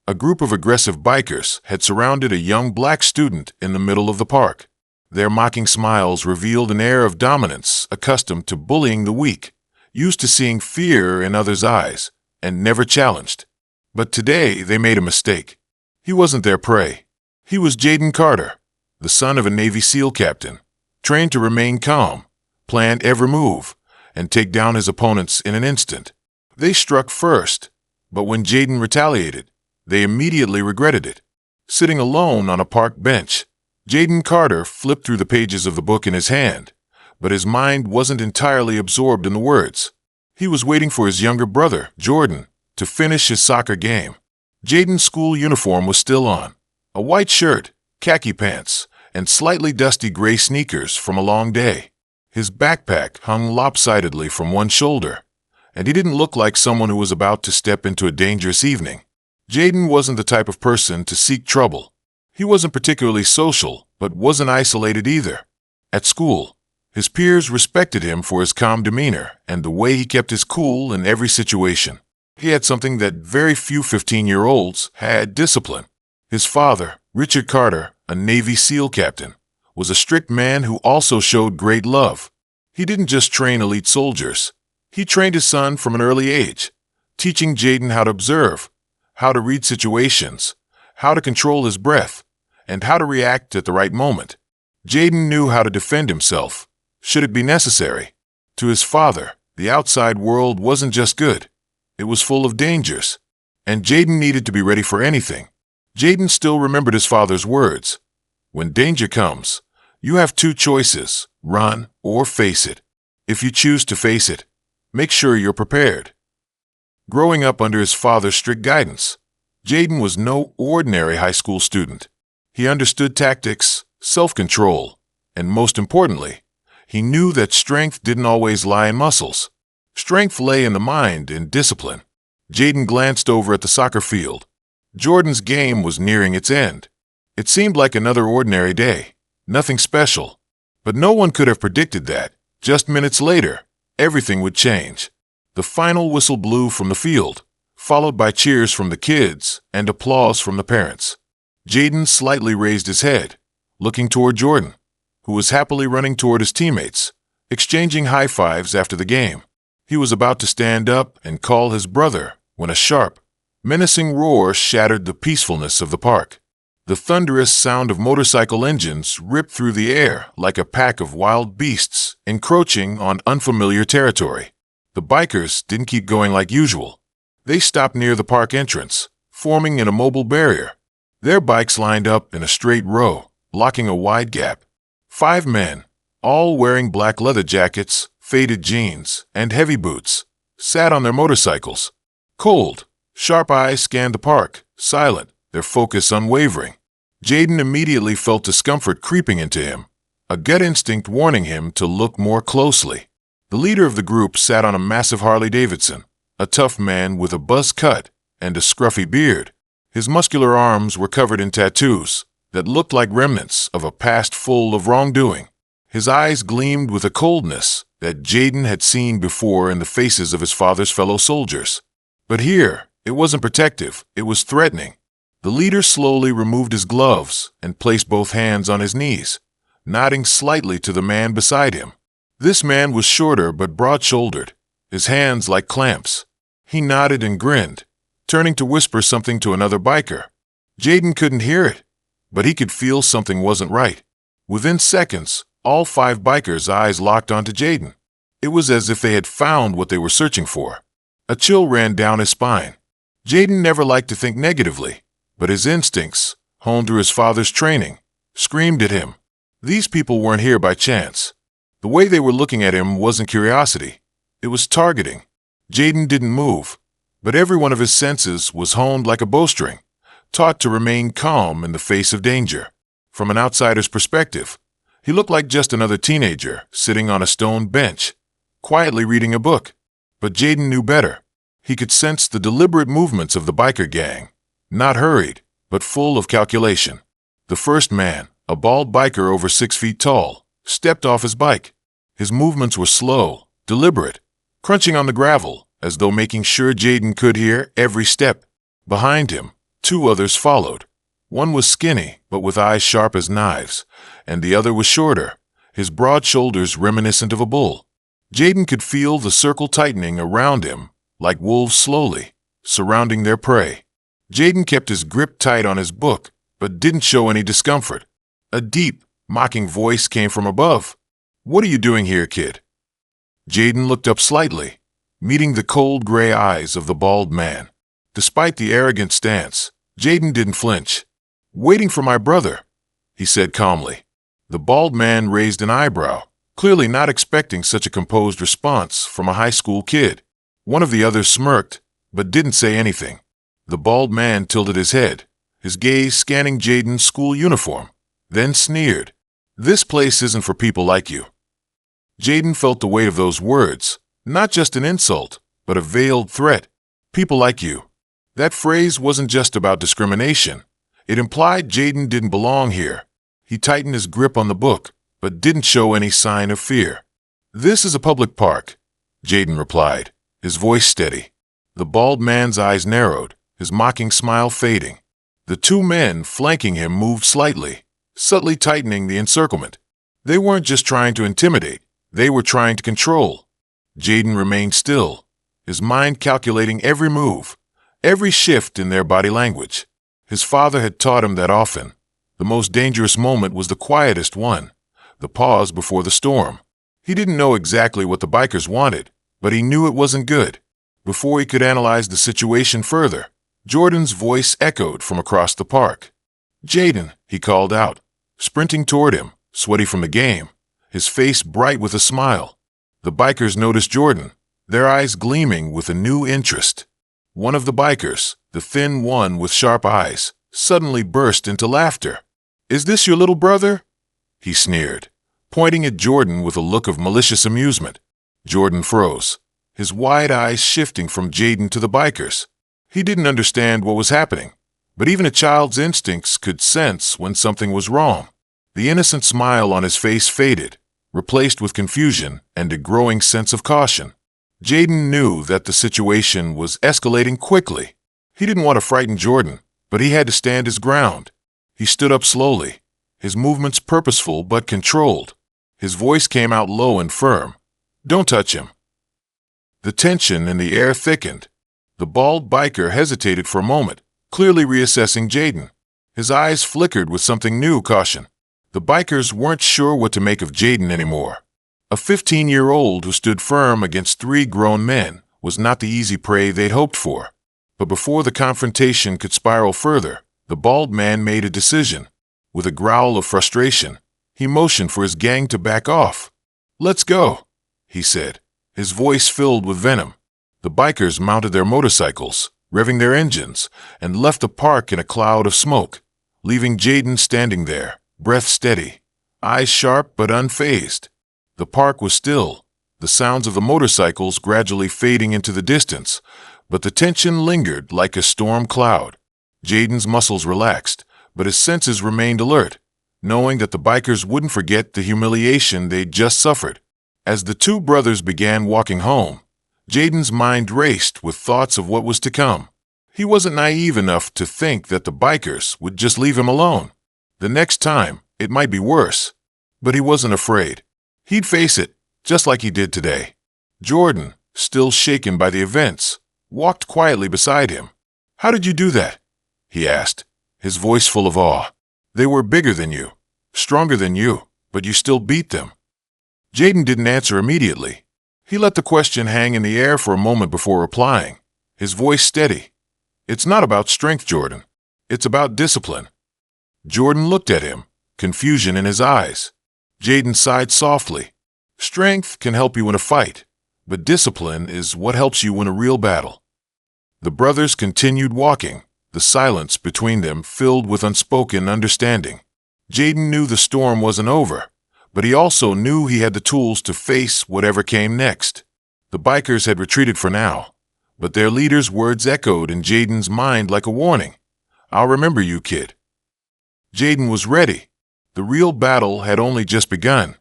A group of aggressive bikers had surrounded a young black student in the middle of the park. Their mocking smiles revealed an air of dominance accustomed to bullying the weak, used to seeing fear in others' eyes, and never challenged. But today they made a mistake. He wasn't their prey. He was Jaden Carter, the son of a Navy SEAL captain, trained to remain calm, plan every move, and take down his opponents in an instant. They struck first, but when Jaden retaliated, they immediately regretted it. Sitting alone on a park bench, Jaden Carter flipped through the pages of the book in his hand, but his mind wasn't entirely absorbed in the words. He was waiting for his younger brother, Jordan, to finish his soccer game. Jaden's school uniform was still on, a white shirt, khaki pants, and slightly dusty gray sneakers from a long day. His backpack hung lopsidedly from one shoulder, and he didn't look like someone who was about to step into a dangerous evening. Jaden wasn't the type of person to seek trouble. He wasn't particularly social, but wasn't isolated either. At school, his peers respected him for his calm demeanor and the way he kept his cool in every situation. He had something that very few 15-year-olds had: discipline. His father, Richard Carter, a Navy SEAL captain, was a strict man who also showed great love. He didn't just train elite soldiers. He trained his son from an early age, teaching Jaden how to observe, how to read situations, how to control his breath, and how to react at the right moment. Jaden knew how to defend himself, should it be necessary. To his father, the outside world wasn't just good. It was full of dangers, and Jaden needed to be ready for anything. Jaden still remembered his father's words. When danger comes, you have two choices: run or face it. If you choose to face it, make sure you're prepared. Growing up under his father's strict guidance, Jaden was no ordinary high school student. He understood tactics, self-control, and most importantly, he knew that strength didn't always lie in muscles. Strength lay in the mind and discipline. Jaden glanced over at the soccer field. Jordan's game was nearing its end. It seemed like another ordinary day, nothing special. But no one could have predicted that, just minutes later, everything would change. The final whistle blew from the field, followed by cheers from the kids and applause from the parents. Jaden slightly raised his head, looking toward Jordan, who was happily running toward his teammates, exchanging high fives after the game. He was about to stand up and call his brother when a sharp, menacing roar shattered the peacefulness of the park. The thunderous sound of motorcycle engines ripped through the air like a pack of wild beasts encroaching on unfamiliar territory. The bikers didn't keep going like usual. They stopped near the park entrance, forming an immobile barrier. Their bikes lined up in a straight row, blocking a wide gap. 5 men, all wearing black leather jackets, faded jeans, and heavy boots, sat on their motorcycles. Cold, sharp eyes scanned the park, silent, their focus unwavering. Jaden immediately felt discomfort creeping into him, a gut instinct warning him to look more closely. The leader of the group sat on a massive Harley-Davidson, a tough man with a buzz cut and a scruffy beard. His muscular arms were covered in tattoos that looked like remnants of a past full of wrongdoing. His eyes gleamed with a coldness that Jaden had seen before in the faces of his father's fellow soldiers. But here, it wasn't protective, it was threatening. The leader slowly removed his gloves and placed both hands on his knees, nodding slightly to the man beside him. This man was shorter but broad-shouldered, his hands like clamps. He nodded and grinned, turning to whisper something to another biker. Jaden couldn't hear it, but he could feel something wasn't right. Within seconds, all 5 bikers' eyes locked onto Jaden. It was as if they had found what they were searching for. A chill ran down his spine. Jaden never liked to think negatively, but his instincts, honed through his father's training, screamed at him. These people weren't here by chance. The way they were looking at him wasn't curiosity. It was targeting. Jaden didn't move, but every one of his senses was honed like a bowstring, taught to remain calm in the face of danger. From an outsider's perspective, he looked like just another teenager sitting on a stone bench, quietly reading a book. But Jaden knew better. He could sense the deliberate movements of the biker gang, not hurried, but full of calculation. The first man, a bald biker over 6 feet tall, stepped off his bike. His movements were slow, deliberate, crunching on the gravel as though making sure Jaden could hear every step. Behind him, Two others followed. One was skinny, but with eyes sharp as knives, and the other was shorter, his broad shoulders reminiscent of a bull. Jaden could feel the circle tightening around him, like wolves slowly, surrounding their prey. Jaden kept his grip tight on his book, but didn't show any discomfort. A deep, mocking voice came from above. "What are you doing here, kid?" Jaden looked up slightly, meeting the cold gray eyes of the bald man. Despite the arrogant stance, Jaden didn't flinch. "Waiting for my brother," he said calmly. The bald man raised an eyebrow, clearly not expecting such a composed response from a high school kid. One of the others smirked, but didn't say anything. The bald man tilted his head, his gaze scanning Jaden's school uniform, then sneered. "This place isn't for people like you." Jaden felt the weight of those words, not just an insult, but a veiled threat. People like you. That phrase wasn't just about discrimination. It implied Jaden didn't belong here. He tightened his grip on the book, but didn't show any sign of fear. "This is a public park," Jaden replied, his voice steady. The bald man's eyes narrowed, his mocking smile fading. The two men flanking him moved slightly, subtly tightening the encirclement. They weren't just trying to intimidate, they were trying to control. Jaden remained still, his mind calculating every move, every shift in their body language. His father had taught him that often. The most dangerous moment was the quietest one, the pause before the storm. He didn't know exactly what the bikers wanted, but he knew it wasn't good. Before he could analyze the situation further, Jordan's voice echoed from across the park. "Jaden," he called out, sprinting toward him, sweaty from the game, his face bright with a smile. The bikers noticed Jordan, their eyes gleaming with a new interest. One of the bikers, the thin one with sharp eyes, suddenly burst into laughter. "Is this your little brother?" he sneered, pointing at Jordan with a look of malicious amusement. Jordan froze, his wide eyes shifting from Jaden to the bikers. He didn't understand what was happening, but even a child's instincts could sense when something was wrong. The innocent smile on his face faded, replaced with confusion and a growing sense of caution. Jaden knew that the situation was escalating quickly. He didn't want to frighten Jordan, but he had to stand his ground. He stood up slowly, his movements purposeful but controlled. His voice came out low and firm. "Don't touch him." The tension in the air thickened. The bald biker hesitated for a moment, clearly reassessing Jaden. His eyes flickered with something new caution. The bikers weren't sure what to make of Jaden anymore. A 15-year-old who stood firm against three grown men was not the easy prey they'd hoped for. But before the confrontation could spiral further, the bald man made a decision. With a growl of frustration, he motioned for his gang to back off. "Let's go," he said, his voice filled with venom. The bikers mounted their motorcycles, revving their engines, and left the park in a cloud of smoke, leaving Jaden standing there, breath steady, eyes sharp but unfazed. The park was still, the sounds of the motorcycles gradually fading into the distance, but the tension lingered like a storm cloud. Jaden's muscles relaxed, but his senses remained alert, knowing that the bikers wouldn't forget the humiliation they'd just suffered. As the two brothers began walking home, Jaden's mind raced with thoughts of what was to come. He wasn't naive enough to think that the bikers would just leave him alone. The next time, it might be worse. But he wasn't afraid. He'd face it, just like he did today. Jordan, still shaken by the events, walked quietly beside him. "How did you do that?" he asked, his voice full of awe. "They were bigger than you, stronger than you, but you still beat them." Jaden didn't answer immediately. He let the question hang in the air for a moment before replying, his voice steady. "It's not about strength, Jordan. It's about discipline." Jordan looked at him, confusion in his eyes. Jaden sighed softly. "Strength can help you in a fight, but discipline is what helps you win a real battle." The brothers continued walking, the silence between them filled with unspoken understanding. Jaden knew the storm wasn't over, but he also knew he had the tools to face whatever came next. The bikers had retreated for now, but their leader's words echoed in Jaden's mind like a warning. "I'll remember you, kid." Jaden was ready. The real battle had only just begun.